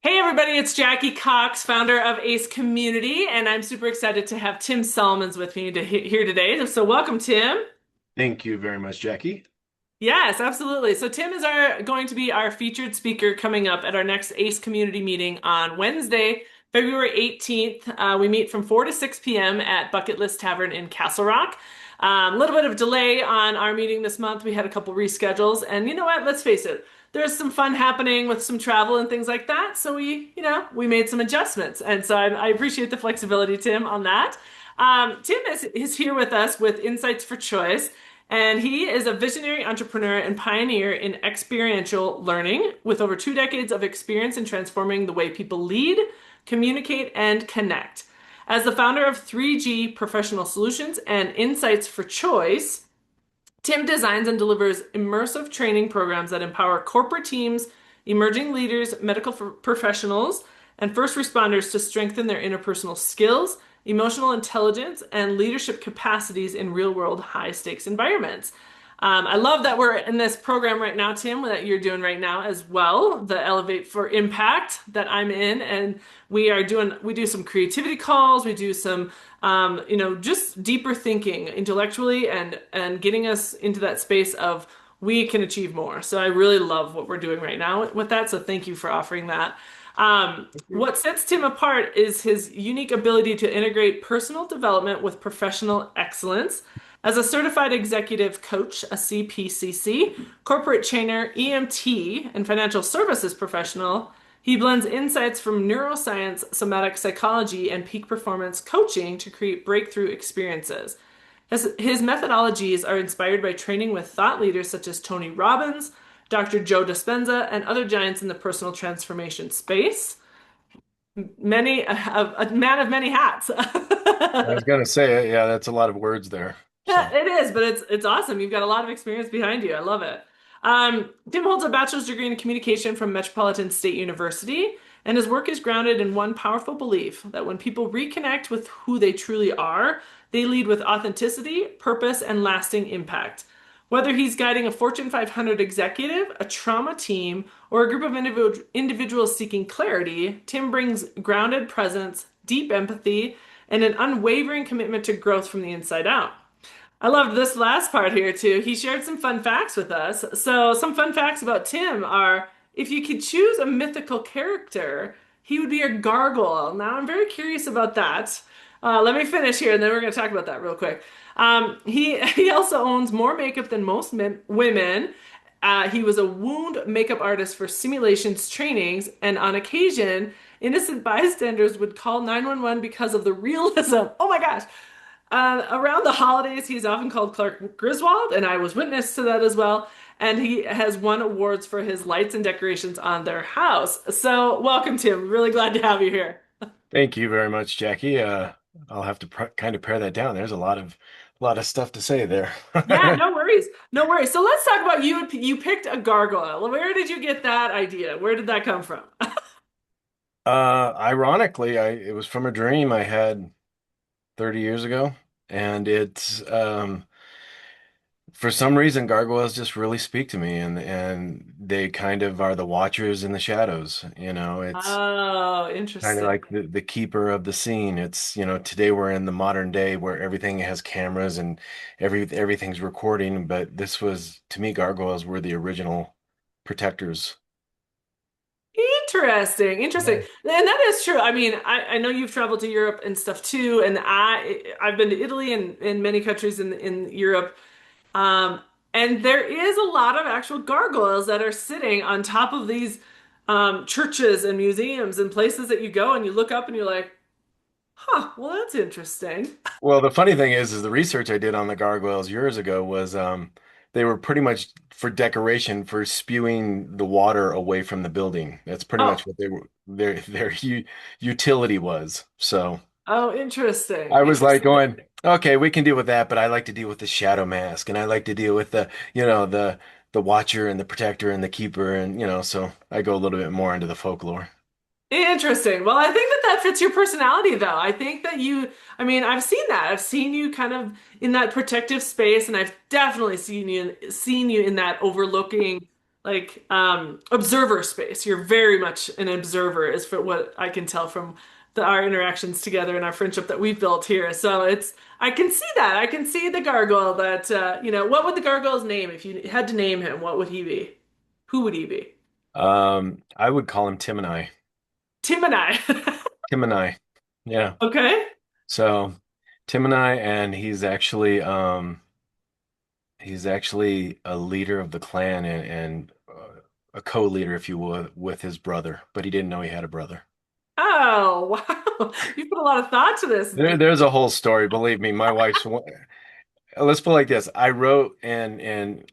Hey everybody, it's Jackie Cox, founder of Ace Community, and I'm super excited to have Tim Salmans with me here today. So welcome, Tim. Thank you very much, Jackie. Yes, absolutely. So Tim is going to be our featured speaker coming up at our next Ace Community meeting on Wednesday, February 18th. We meet from 4 to 6 p.m. at Bucket List Tavern in Castle Rock. A little bit of delay on our meeting this month. We had a couple reschedules, and you know what? Let's face it. There's some fun happening with some travel and things like that. So we made some adjustments. And so I appreciate the flexibility, Tim, on that. Tim is here with us with Insights for Choice. And he is a visionary entrepreneur and pioneer in experiential learning with over 2 decades of experience in transforming the way people lead, communicate, and connect. As the founder of 3G Professional Solutions and Insights for Choice, Tim designs and delivers immersive training programs that empower corporate teams, emerging leaders, medical professionals, and first responders to strengthen their interpersonal skills, emotional intelligence, and leadership capacities in real world high stakes environments. I love that we're in this program right now, Tim, that you're doing right now as well, the Elevate for Impact that I'm in. And we do some creativity calls, we do some, just deeper thinking intellectually and getting us into that space of we can achieve more. So I really love what we're doing right now with that. So thank you for offering that. What sets Tim apart is his unique ability to integrate personal development with professional excellence. As a certified executive coach, a CPCC, corporate trainer, EMT, and financial services professional, he blends insights from neuroscience, somatic psychology, and peak performance coaching to create breakthrough experiences. His methodologies are inspired by training with thought leaders such as Tony Robbins, Dr. Joe Dispenza, and other giants in the personal transformation space. A man of many hats. I was gonna say, yeah, that's a lot of words there. Yeah, So, it is, but it's awesome. You've got a lot of experience behind you. I love it. Tim holds a bachelor's degree in communication from Metropolitan State University, and his work is grounded in one powerful belief that when people reconnect with who they truly are, they lead with authenticity, purpose, and lasting impact. Whether he's guiding a Fortune 500 executive, a trauma team, or a group of individuals seeking clarity, Tim brings grounded presence, deep empathy, and an unwavering commitment to growth from the inside out. I loved this last part here too. He shared some fun facts with us. So, some fun facts about Tim are if you could choose a mythical character, he would be a gargoyle. Now, I'm very curious about that. Let me finish here and then we're going to talk about that real quick. He also owns more makeup than most women. He was a wound makeup artist for simulations trainings, and on occasion, innocent bystanders would call 911 because of the realism. Oh my gosh. Around the holidays, he's often called Clark Griswold, and I was witness to that as well. And he has won awards for his lights and decorations on their house. So, welcome, Tim. Really glad to have you here. thank you very much, Jackie. I'll have to kind of pare that down. There's a lot of stuff to say there. Yeah, no worries. No worries. So, let's talk about you. You picked a gargoyle. Where did you get that idea? Where did that come from? Ironically, it was from a dream I had 30 years ago, and for some reason gargoyles just really speak to me, and they kind of are the watchers in the shadows. It's Oh, kind of interesting. like the keeper of the scene. Today we're in the modern day where everything has cameras and everything's recording, but this was, to me, gargoyles were the original protectors. Interesting, interesting. Yeah. And that is true. I mean, I know you've traveled to Europe and stuff too, and I've been to Italy and in many countries in Europe. Um, and there is a lot of actual gargoyles that are sitting on top of these churches and museums and places that you go and you look up and you're like, huh, well, that's interesting. Well, the funny thing is the research I did on the gargoyles years ago was they were pretty much for decoration for spewing the water away from the building. That's pretty Oh, much what their utility was. So. oh, interesting. I was like Interesting. going, okay, we can deal with that, but I like to deal with the shadow mask, and I like to deal with the watcher and the protector and the keeper, and so I go a little bit more into the folklore. Interesting. Well, I think that that fits your personality, though. I think that I mean, I've seen that. I've seen you kind of in that protective space, and I've definitely seen you in that overlooking. like observer space. You're very much an observer, is for what I can tell from our interactions together and our friendship that we've built here. So it's I can see that. I can see the gargoyle that what would the gargoyle's name if you had to name him? What would he be? Who would he be? I would call him Tim and I. Tim and I. Tim and I. Yeah. Okay. So Tim and I, and he's actually a leader of the clan and a co-leader, if you will, with his brother, but he didn't know he had a brother. Oh, wow. You put a lot of thought to this. There's a whole story. Believe me, my wife's. Let's put it like this. I wrote and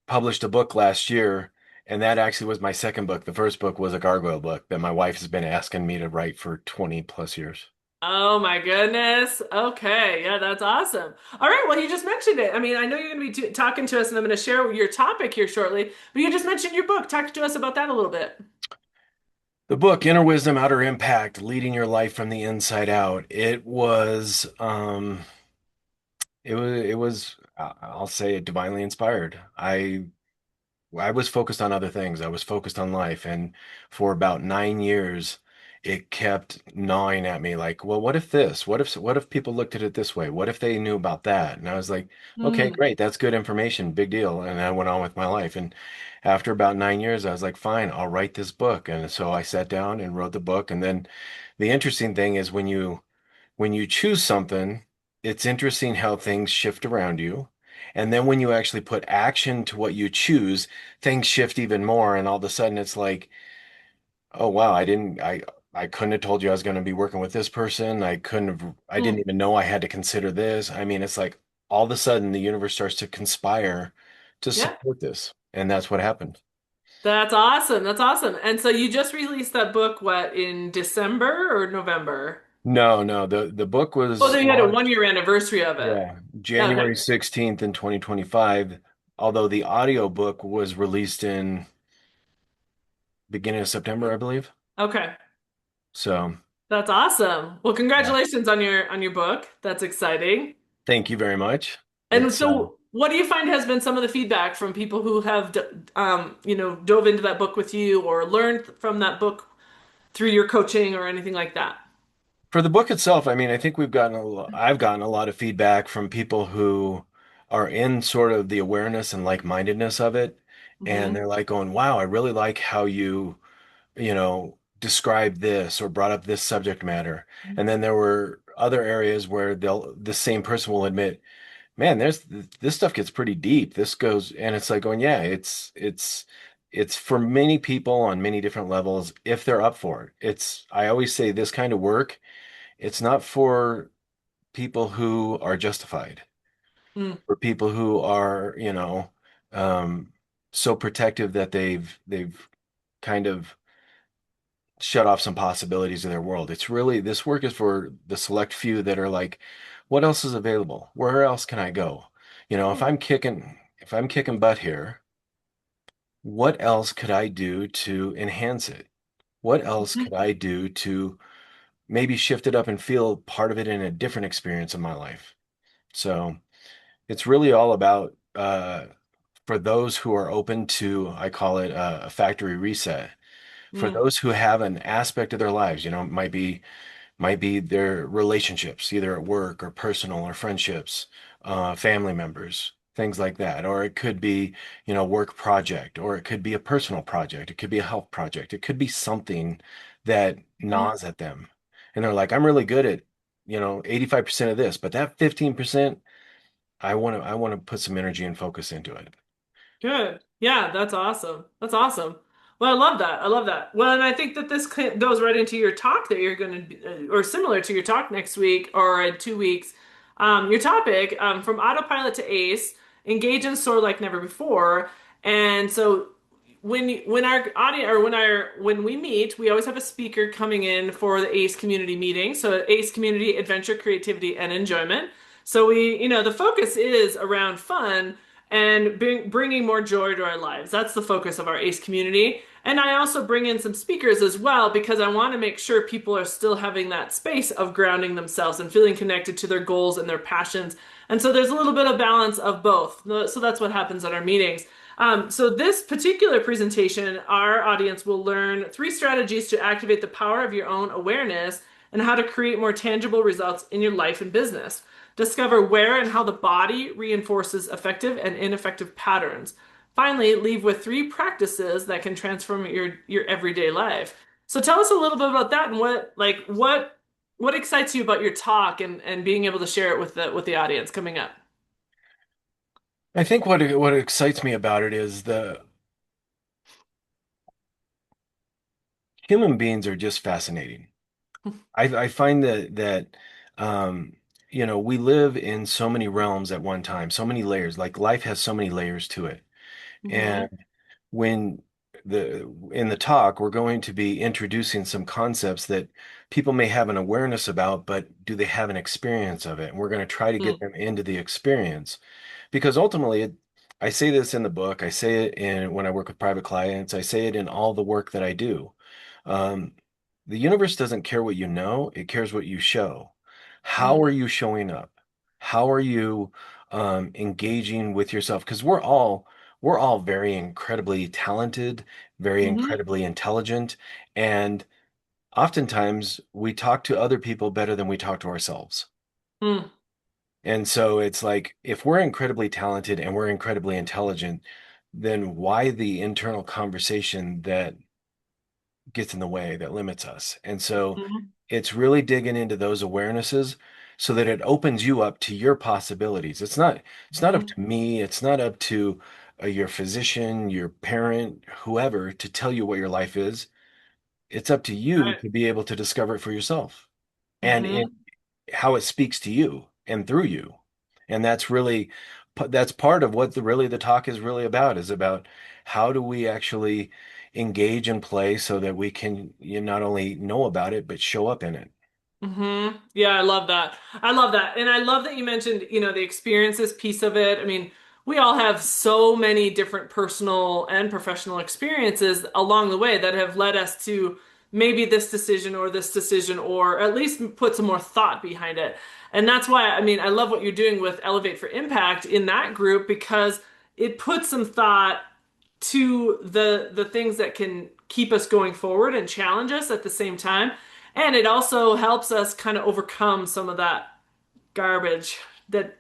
published a book last year, and that actually was my second book. The first book was a gargoyle book that my wife has been asking me to write for 20 plus years. Oh my goodness. Okay. Yeah, that's awesome. All right. Well, you just mentioned it. I mean, I know you're going to be talking to us, and I'm going to share your topic here shortly, but you just mentioned your book. Talk to us about that a little bit. The book, Inner Wisdom, Outer Impact, Leading Your Life from the Inside Out. I'll say it divinely inspired. I was focused on other things. I was focused on life. And for about 9 years, it kept gnawing at me like, well, what if this? What if people looked at it this way? What if they knew about that? And I was like, okay, Hmm. great. That's good information. Big deal. And I went on with my life. And after about 9 years, I was like, fine, I'll write this book. And so I sat down and wrote the book. And then the interesting thing is when you choose something, it's interesting how things shift around you. And then when you actually put action to what you choose, things shift even more. And all of a sudden it's like, oh wow, I couldn't have told you I was going to be working with this person. I Hmm. didn't even know I had to consider this. I mean, it's like all of a sudden the universe starts to conspire to Yeah. support this. And that's what happened. That's awesome. That's awesome. And so you just released that book, what, in December or November? No, no, the book Oh, was then you had a launched, 1 year anniversary of it. yeah, Okay. January 16th in 2025, although the audiobook was released in beginning of September, I believe. Okay. So That's awesome. Well, yeah, congratulations on your book. That's exciting. thank you very much. And It's so, what do you find has been some of the feedback from people who have, dove into that book with you or learned from that book through your coaching or anything like that? for the book itself. I mean, I think I've gotten a lot of feedback from people who are in sort of the awareness and like-mindedness of it, and Hmm. they're like going, "Wow, I really like how describe this or brought up this subject matter." And then there were other areas where the same person will admit, man, this stuff gets pretty deep. This goes, and it's like going, yeah, it's for many people on many different levels if they're up for it. I always say this kind of work, it's not for people who are justified, Mm, for people who are, um, so protective that they've kind of shut off some possibilities of their world. It's really this work is for the select few that are like, what else is available? Where else can I go? If I'm kicking butt here, what else could I do to enhance it? What else mhm, could I do to maybe shift it up and feel part of it in a different experience in my life? So it's really all about for those who are open to, I call it a factory reset. For mm, those who have an aspect of their lives, might be their relationships, either at work or personal or friendships, family members, things like that. Or it could be, work project, or it could be a personal project. It could be a health project. It could be something that mm. gnaws at them. And they're like, I'm really good at, 85% of this, but that 15%, I want to put some energy and focus into it. Good. Yeah, that's awesome. That's awesome. Well, I love that. I love that. Well, and I think that this goes right into your talk that you're going to be, or similar to your talk next week or in 2 weeks. Your topic, from autopilot to ace, engage and soar like never before. And so when our audience or when we meet, we always have a speaker coming in for the ACE community meeting. So ACE community, adventure, creativity, and enjoyment. So the focus is around fun and bringing more joy to our lives. That's the focus of our ACE community. And I also bring in some speakers as well because I want to make sure people are still having that space of grounding themselves and feeling connected to their goals and their passions. And so there's a little bit of balance of both. So that's what happens at our meetings. So this particular presentation, our audience will learn three strategies to activate the power of your own awareness and how to create more tangible results in your life and business. Discover where and how the body reinforces effective and ineffective patterns. Finally, leave with three practices that can transform your everyday life. So tell us a little bit about that and what excites you about your talk and being able to share it with the audience coming up. I think what excites me about it is the human beings are just fascinating. I find that um, we live in so many realms at one time, so many layers. Like life has so many layers to it. Mm-hmm. And when in the talk, we're going to be introducing some concepts that people may have an awareness about, but do they have an experience of it? And we're going to try to get them into the experience. Because ultimately, I say this in the book, I say it in when I work with private clients, I say it in all the work that I do. Um, the universe doesn't care what you know, it cares what you show. How are you showing up? How are you engaging with yourself? Because we're all very incredibly talented, very Mm-hmm. incredibly intelligent, and oftentimes we talk to other people better than we talk to ourselves. Mm-hmm. And so it's like if we're incredibly talented and we're incredibly intelligent, then why the internal conversation that gets in the way, that limits us? And so it's really digging into those awarenesses so that it opens you up to your possibilities. It's not up Mm-hmm. to me, it's not up to your physician, your parent, whoever to tell you what your life is. It's up to you Right. to be able to discover it for yourself. And Mm-hmm. how it speaks to you and through you. And that's part of what the talk is really about is about how do we actually engage and play so that we can not only know about it but show up in it. Yeah, I love that. I love that. And I love that you mentioned, the experiences piece of it. I mean, we all have so many different personal and professional experiences along the way that have led us to maybe this decision, or at least put some more thought behind it. And that's why, I mean, I love what you're doing with Elevate for Impact in that group because it puts some thought to the things that can keep us going forward and challenge us at the same time. And it also helps us kind of overcome some of that garbage that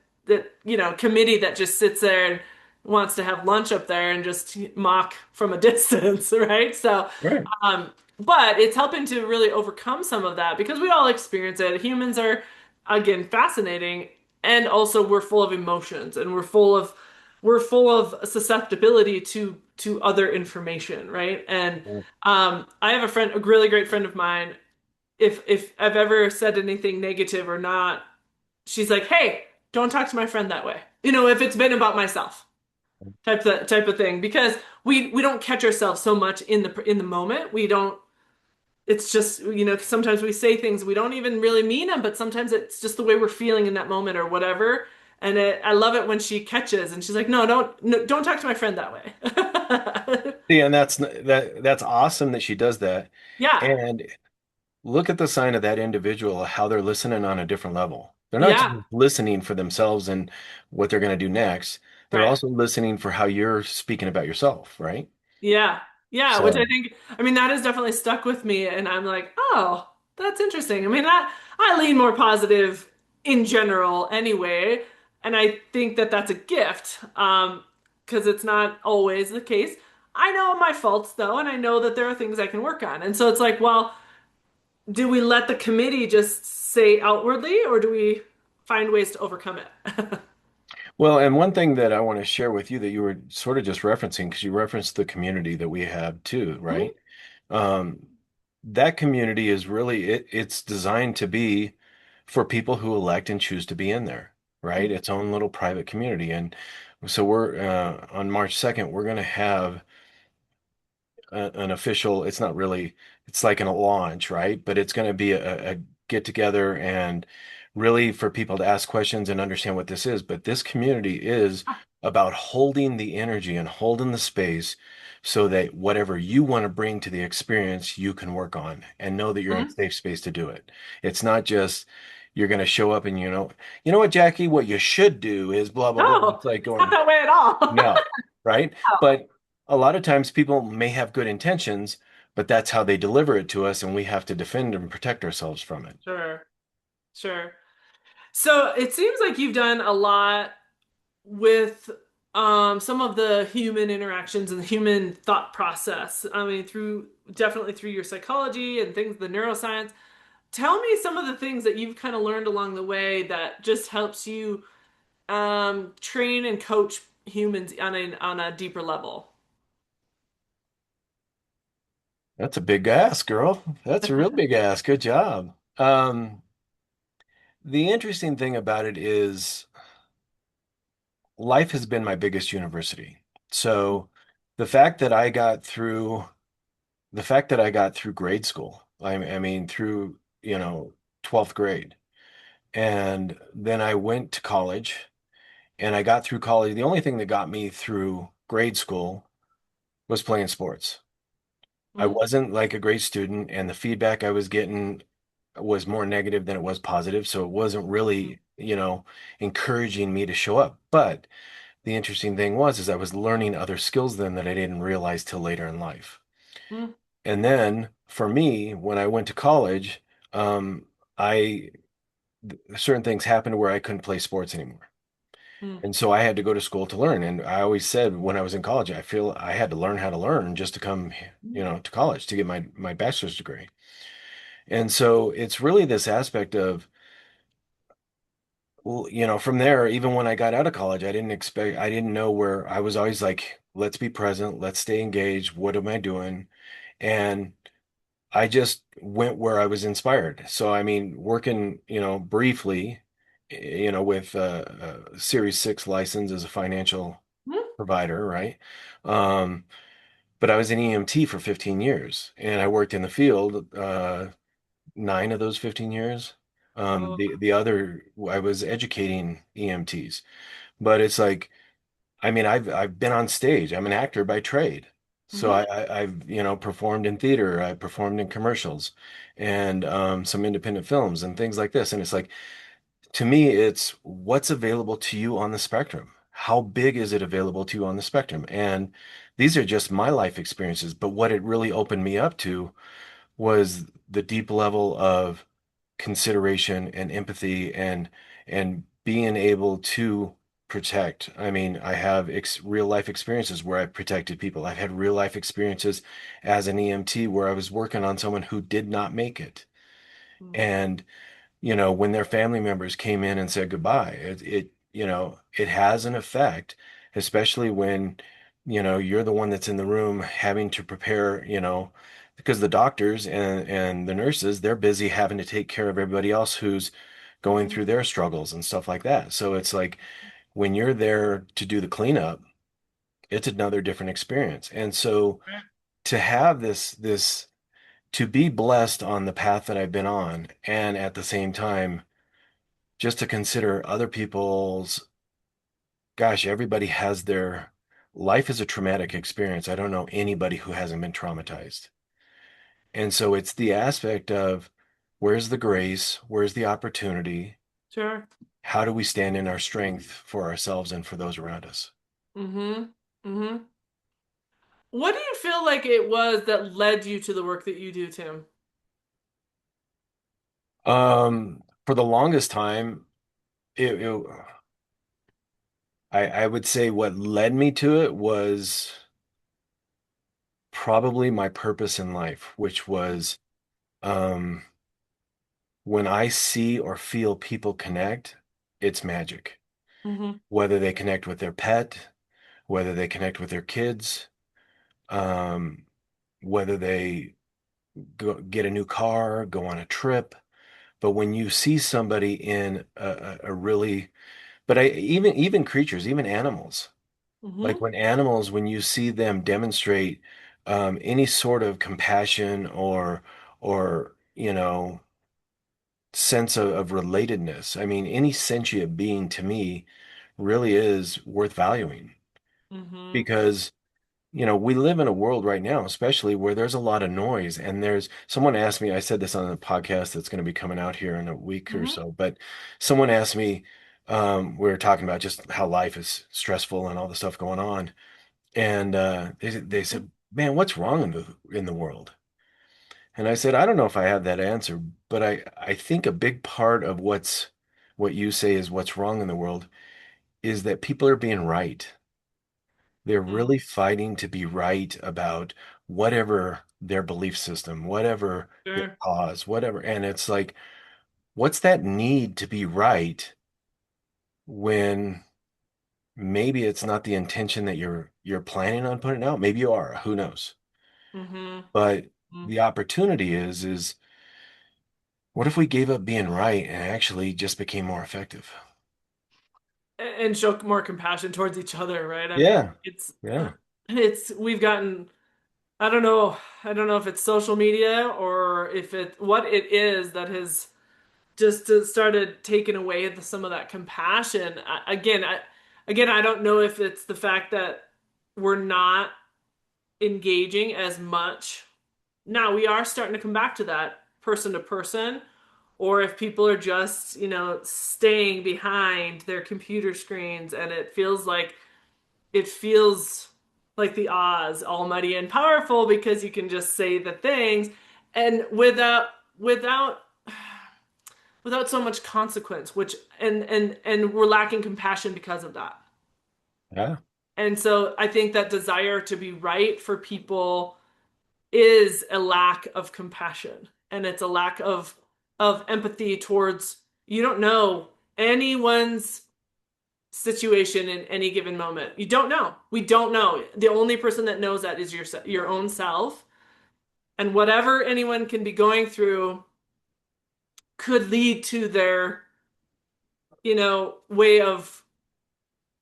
committee that just sits there and wants to have lunch up there and just mock from a distance, right? So, Right. um, but it's helping to really overcome some of that because we all experience it. Humans are, again, fascinating, and also we're full of emotions and we're full of susceptibility to other information, right? And I have a friend, a really great friend of mine. If I've ever said anything negative or not, she's like, "Hey, don't talk to my friend that way." If it's been about myself, type of thing, because we don't catch ourselves so much in the moment. We don't. It's just, sometimes we say things we don't even really mean them, but sometimes it's just the way we're feeling in that moment or whatever. And I love it when she catches and she's like, "No, don't talk to my friend that way." Yeah, and that's awesome that she does that. Yeah, And look at the sign of that individual, how they're listening on a different level. They're not just yeah, listening for themselves and what they're going to do next. They're right. also listening for how you're speaking about yourself, right? Yeah. Yeah, which I So, think, I mean, that has definitely stuck with me. And I'm like, oh, that's interesting. I mean, I lean more positive in general anyway. And I think that that's a gift, because it's not always the case. I know my faults though, and I know that there are things I can work on. And so it's like, well, do we let the committee just say outwardly, or do we find ways to overcome it? well, and one thing that I want to share with you that you were sort of just referencing, because you referenced the community that we have too, right? Um, that community is really it's designed to be for people who elect and choose to be in there, right? Its own little private community. And so we're on March 2nd, we're going to have an official, it's not really, it's like a launch, right? But it's going to be a get together and really for people to ask questions and understand what this is. But this community is about holding the energy and holding the space so that whatever you want to bring to the experience, you can work on and know that you're in a safe space to do it. It's not just you're going to show up and you know what, Jackie, what you should do is blah blah blah. No, It's like it's not going, that way at all. no, right? But a lot of times people may have good intentions, but that's how they deliver it to us, and we have to defend and protect ourselves from it. Sure, sure. So it seems like you've done a lot with some of the human interactions and the human thought process. I mean, through definitely through your psychology and things, the neuroscience. Tell me some of the things that you've kind of learned along the way that just helps you train and coach humans on a deeper level. That's a big ask, girl. That's a real big ask. Good job. The interesting thing about it is life has been my biggest university. So the fact that I got through the fact that I got through grade school, I mean through, 12th grade, and then I went to college and I got through college. The only thing that got me through grade school was playing sports. I Mm, wasn't like a great student, and the feedback I was getting was more negative than it was positive. So it wasn't mm, really, encouraging me to show up. But the interesting thing was, is I was learning other skills then that I didn't realize till later in life. mm, And then for me, when I went to college, um, I certain things happened where I couldn't play sports anymore. mm, And so I had to go to school to learn. And I always said when I was in college, I feel I had to learn how to learn just to come, mm, to college to get my bachelor's degree. And so it's really this aspect of, well, from there, even when I got out of college, I didn't know where I was always like, let's be present, let's stay engaged. What am I doing? And I just went where I was inspired. So, I mean, working, briefly, with a Series 6 license as a financial mm, provider, right? Um, but I was an EMT for 15 years and I worked in the field, 9 of those 15 years. oh, The other, I was educating EMTs, but it's like, I mean, I've been on stage. I'm an actor by trade. So mhm, I've, performed in theater, I performed in commercials and some independent films and things like this. And it's like, to me, it's what's available to you on the spectrum. How big is it available to you on the spectrum? And these are just my life experiences, but what it really opened me up to was the deep level of consideration and empathy and being able to protect. I mean, I have real life experiences where I've protected people. I've had real life experiences as an EMT where I was working on someone who did not make it. mm, And when their family members came in and said goodbye, it has an effect, especially when, you're the one that's in the room having to prepare, because the doctors and the nurses, they're busy having to take care of everybody else who's going mhm, through their struggles and stuff like that. So it's like when you're there to do the cleanup, it's another different experience. And so right, to have to be blessed on the path that I've been on, and at the same time, just to consider other people's, gosh, everybody has their life is a traumatic experience. I don't know anybody who hasn't been traumatized. And so it's the aspect of where's the grace? Where's the opportunity? sure. How do we stand in our strength for ourselves and for those around us? Mm-hmm. Mm-hmm. What do you feel like it was that led you to the work that you do, Tim? For the longest time, I would say what led me to it was probably my purpose in life, which was um, when I see or feel people connect, it's magic. Mm-hmm. Whether they connect with their pet, whether they connect with their kids, um, whether they get a new car, go on a trip. But when you see somebody in a really, but even creatures, even animals, like Mm-hmm. when animals, when you see them demonstrate any sort of compassion or sense of relatedness. I mean, any sentient being to me really is worth valuing Mm-hmm. because we live in a world right now, especially where there's a lot of noise. And there's someone asked me, I said this on a podcast that's going to be coming out here in a week or Hmm. so, but someone asked me, we were talking about just how life is stressful and all the stuff going on. And they said, "Man, what's wrong in the world?" And I said, "I don't know if I have that answer, but I think a big part of what you say is what's wrong in the world is that people are being right. They're Hmm. really fighting to be right about whatever their belief system, whatever their Sure. cause, whatever. And it's like, what's that need to be right when maybe it's not the intention that you're planning on putting out? Maybe you are, who knows? Hmm. But the opportunity is what if we gave up being right and actually just became more effective? And show more compassion towards each other, right? I mean, Yeah. Yeah. we've gotten, I don't know if it's social media or if what it is that has just started taking away some of that compassion. Again, I don't know if it's the fact that we're not engaging as much. Now we are starting to come back to that person to person, or if people are just, staying behind their computer screens and it feels like the Oz, almighty and powerful, because you can just say the things and without without so much consequence, which and we're lacking compassion because of that. Yeah. And so I think that desire to be right for people is a lack of compassion, and it's a lack of empathy towards, you don't know anyone's situation in any given moment. You don't know. We don't know. The only person that knows that is your own self, and whatever anyone can be going through could lead to their, way of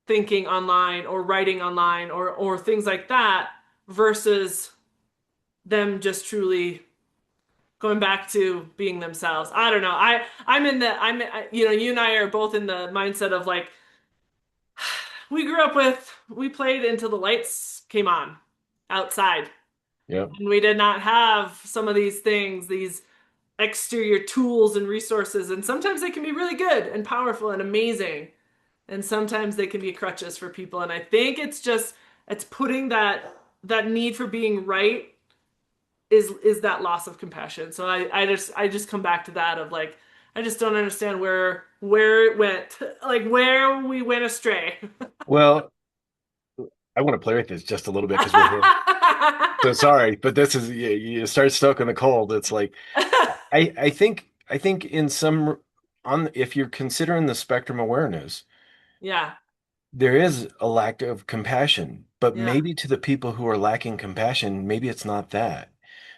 thinking online or writing online or things like that, versus them just truly going back to being themselves. I don't know. You and I are both in the mindset of like, we played until the lights came on outside, Yep. and we did not have some of these things, these exterior tools and resources, and sometimes they can be really good and powerful and amazing, and sometimes they can be crutches for people. And I think it's putting that need for being right is that loss of compassion. So I just come back to that of like, I just don't understand where it went, like where we went astray. Well, I want to play with this just a little bit because we're here. So sorry, but this is you start stoking the cold. It's like I think in some on if you're considering the spectrum awareness, Yeah, there is a lack of compassion, but yeah. maybe to the people who are lacking compassion, maybe it's not that.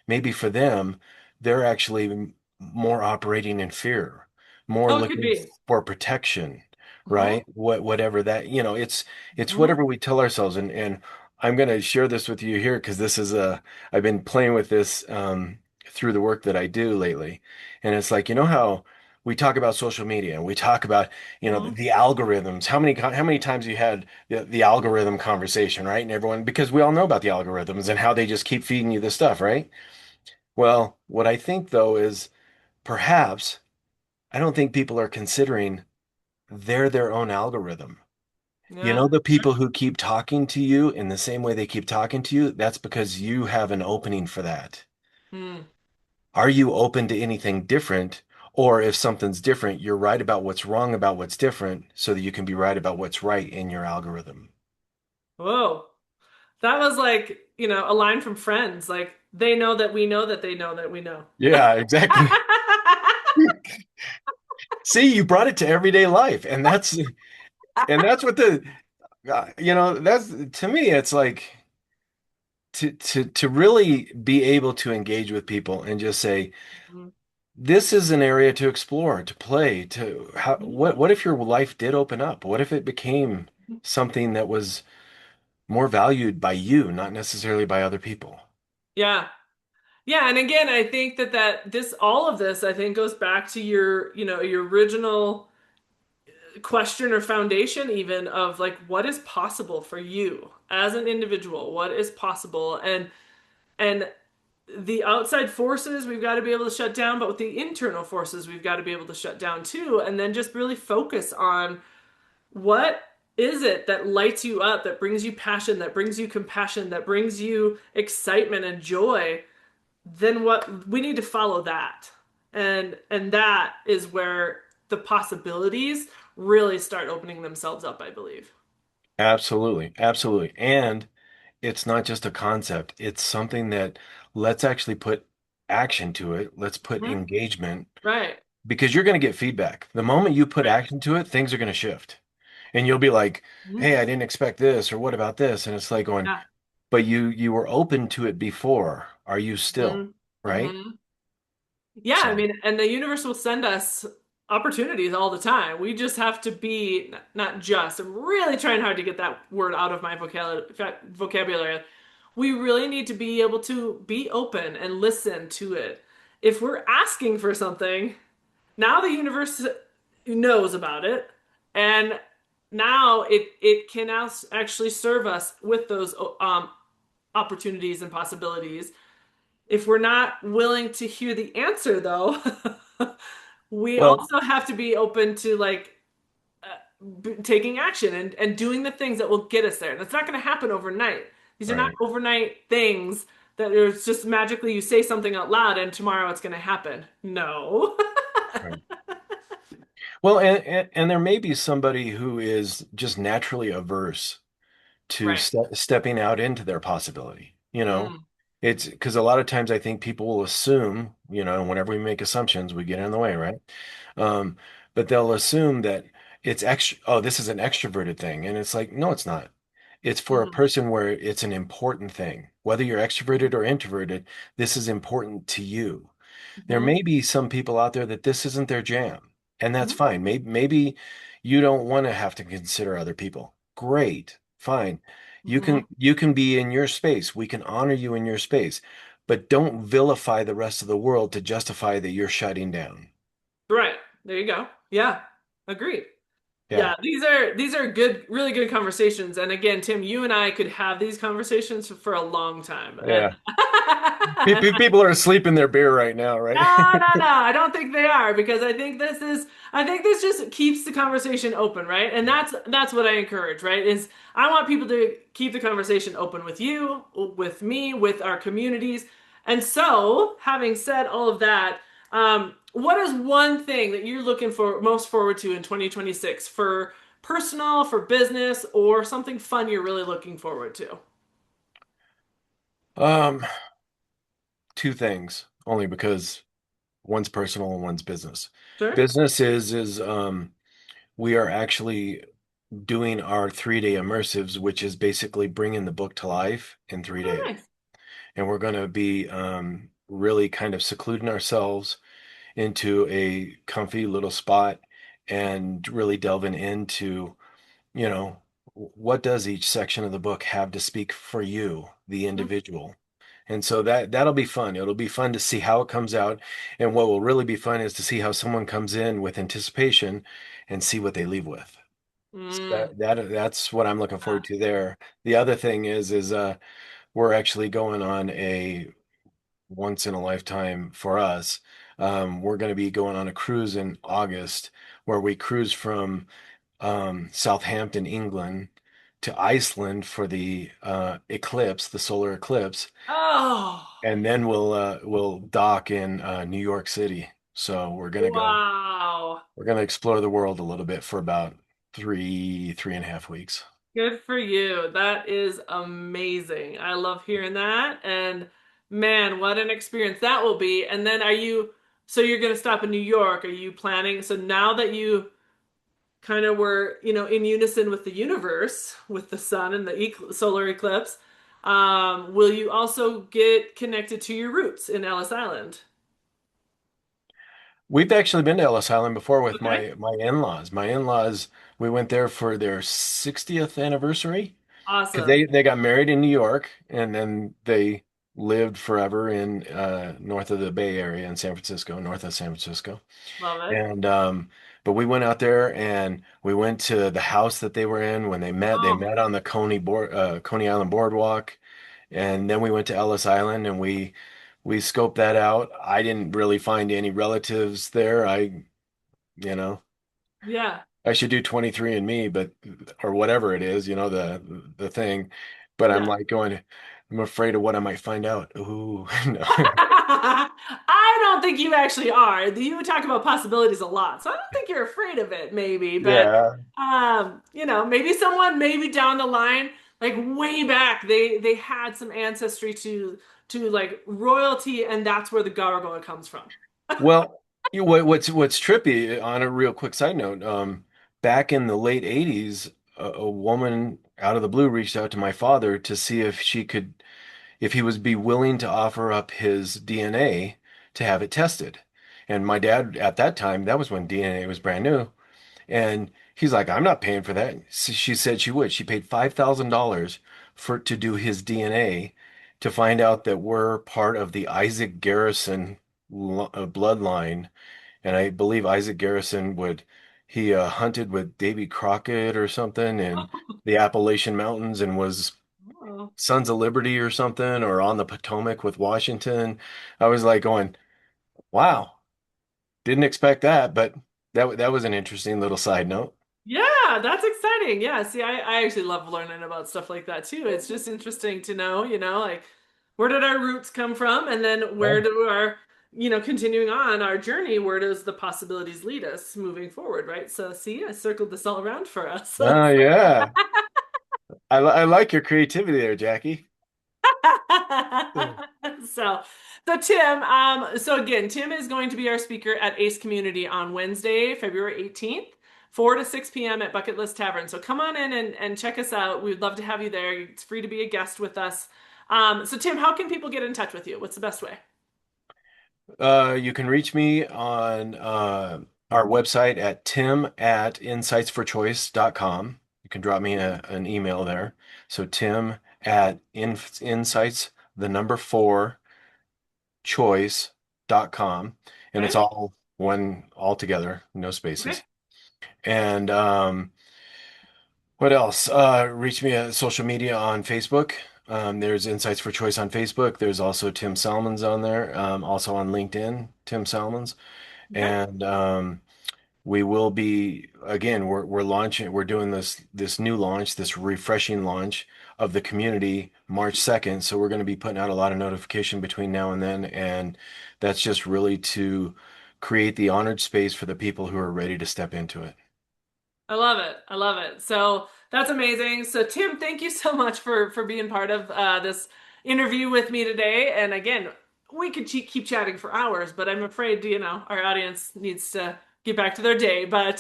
Maybe for them, they're actually more operating in fear, more Oh, it could looking be. for protection, Hmm. right? Whatever that, it's Hmm. whatever we tell ourselves. And I'm going to share this with you here because this is I've been playing with this through the work that I do lately. And it's like, how we talk about social media and we talk about Hmm. the algorithms. How many times you had the algorithm conversation, right? And everyone, because we all know about the algorithms and how they just keep feeding you the stuff, right? Well, what I think though is perhaps I don't think people are considering they're their own algorithm. Yeah. The people who keep talking to you in the same way they keep talking to you, that's because you have an opening for that. Hmm. Are you open to anything different? Or if something's different, you're right about what's wrong about what's different so that you can be right about what's right in your algorithm. Whoa. That was like, a line from Friends. Like, they know that we know that they know that we know. Yeah, exactly. See, you brought it to everyday life, and that's what that's to me, it's like to really be able to engage with people and just say, Mhm. this is an area to explore, to play, to how Mhm. what if your life did open up? What if it became something that was more valued by you, not necessarily by other people? Yeah. Yeah, and again, I think that all of this, I think, goes back to your original question or foundation even of like what is possible for you as an individual, what is possible, and the outside forces we've got to be able to shut down, but with the internal forces we've got to be able to shut down too, and then just really focus on what is it that lights you up, that brings you passion, that brings you compassion, that brings you excitement and joy. Then what we need to follow that. And that is where the possibilities really start opening themselves up, I believe. Absolutely. Absolutely. And it's not just a concept. It's something that let's actually put action to it. Let's put Mhm. engagement Right. because you're going to get feedback. The moment you put Right. action to it, things are going to shift. And you'll be like, Mhm. "Hey, I didn't expect this," or "What about this?" And it's like going, Yeah. "But you were open to it before. Are you still?" Mhm. Right? Mhm. Yeah, I So, mean, and the universe will send us opportunities all the time. We just have to be not just, I'm really trying hard to get that word out of my vocabulary. We really need to be able to be open and listen to it. If we're asking for something, now the universe knows about it, and now it can actually serve us with those opportunities and possibilities. If we're not willing to hear the answer, though, we well, also have to be open to like taking action and doing the things that will get us there. And it's not going to happen overnight. These are not right. overnight things that it's just magically you say something out loud and tomorrow it's going to happen. No. Right. Well, and there may be somebody who is just naturally averse to Right. stepping out into their possibility. You know, Mm. it's because a lot of times I think people will assume, whenever we make assumptions, we get in the way, right? Um, but they'll assume that it's extra, oh, this is an extroverted thing. And it's like, no, it's not. It's for a Mm-hmm. person where it's an important thing. Whether you're extroverted or introverted, this is important to you. There Mm-hmm. may be some people out there that this isn't their jam, and that's Mm-hmm. fine. Maybe you don't want to have to consider other people. Great, fine. You Mm-hmm. can be in your space. We can honor you in your space, but don't vilify the rest of the world to justify that you're shutting down. Right. There you go. Yeah. Agreed. Yeah. Yeah, these are good, really good conversations. And again, Tim, you and I could have these conversations for a long time. And Yeah. People are asleep in their beer right now, right? no, no, no, I don't think they are because I think this just keeps the conversation open, right? And that's what I encourage, right? Is I want people to keep the conversation open with you, with me, with our communities. And so, having said all of that, what is one thing that you're looking for most forward to in 2026 for personal, for business, or something fun you're really looking forward to? Um, Two things, only because one's personal and one's business. Sure. Business is we are actually doing our 3-day immersives, which is basically bringing the book to life in three Oh, days. nice. And we're going to be really kind of secluding ourselves into a comfy little spot and really delving into, you know, what does each section of the book have to speak for you, the individual? And so that'll be fun. It'll be fun to see how it comes out. And what will really be fun is to see how someone comes in with anticipation and see what they leave with. So Mm. that's what I'm looking forward to there. The other thing is we're actually going on a once in a lifetime for us. We're going to be going on a cruise in August where we cruise from Southampton, England to Iceland for the eclipse, the solar eclipse, Oh. and then we'll dock in New York City. So Wow. we're gonna explore the world a little bit for about 3.5 weeks. Good for you. That is amazing. I love hearing that. And man, what an experience that will be. And then so you're going to stop in New York. Are you planning? So now that you kind of were, in unison with the universe, with the sun and the solar eclipse, will you also get connected to your roots in Ellis Island? We've actually been to Ellis Island before with Okay. my in-laws. My in-laws, we went there for their 60th anniversary because Awesome. they got married in New York and then they lived forever in north of the Bay Area in San Francisco, north of San Francisco. Love it. And but we went out there and we went to the house that they were in when they met. They Oh, met on the Coney Island boardwalk, and then we went to Ellis Island and we scoped that out. I didn't really find any relatives there. You know, yeah. I should do 23andMe, but or whatever it is, the thing. But I'm Yeah. like going, I'm afraid of what I might find out. Ooh, no. I don't think you actually are. You talk about possibilities a lot, so I don't think you're afraid of it, maybe. But Yeah. maybe someone, maybe down the line, like way back, they had some ancestry to like royalty, and that's where the gargoyle comes from. Well, what's trippy on a real quick side note, back in the late 80s, a woman out of the blue reached out to my father to see if he would be willing to offer up his DNA to have it tested. And my dad at that time, that was when DNA was brand new. And he's like, I'm not paying for that. She said she would. She paid $5,000 for to do his DNA to find out that we're part of the Isaac Garrison bloodline. And I believe Isaac Garrison he hunted with Davy Crockett or something in the Appalachian Mountains and was Oh. Sons of Liberty or something, or on the Potomac with Washington. I was like going, wow, didn't expect that, but that was an interesting little side note. Yeah, that's exciting. Yeah, see, I actually love learning about stuff like that too. It's just interesting to know, like where did our roots come from? And then where Yeah. do our, continuing on our journey, where does the possibilities lead us moving forward, right? So see, I circled this all around for us. Oh yeah. I like your creativity there, Jackie. So, so Tim, so again, Tim is going to be our speaker at Ace Community on Wednesday, February 18th, 4 to 6 p.m. at Bucket List Tavern. So come on in and check us out. We'd love to have you there. It's free to be a guest with us. So Tim, how can people get in touch with you? What's the best way? You can reach me on our website at tim@insightsforchoice.com. You can drop me an email there. So tim@insights, the number four, choice.com. And it's Okay. all together, no Okay. spaces. And what else? Reach me at social media on Facebook. There's Insights for Choice on Facebook. There's also Tim Salmans on there. Also on LinkedIn, Tim Salmans. Okay. And we will be again. We're launching. We're doing this new launch, this refreshing launch of the community March 2nd. So we're going to be putting out a lot of notification between now and then, and that's just really to create the honored space for the people who are ready to step into it. I love it. I love it. So that's amazing. So Tim, thank you so much for being part of this interview with me today. And again, we could keep chatting for hours, but I'm afraid, our audience needs to get back to their day. But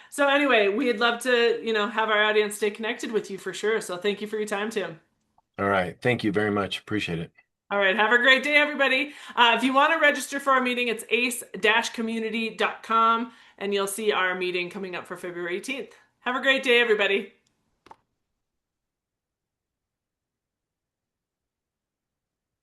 so anyway, we'd love to, have our audience stay connected with you for sure. So thank you for your time, Tim. All right. Thank you very much. Appreciate it. All right, have a great day, everybody. If you want to register for our meeting, it's ace-community.com, and you'll see our meeting coming up for February 18th. Have a great day, everybody.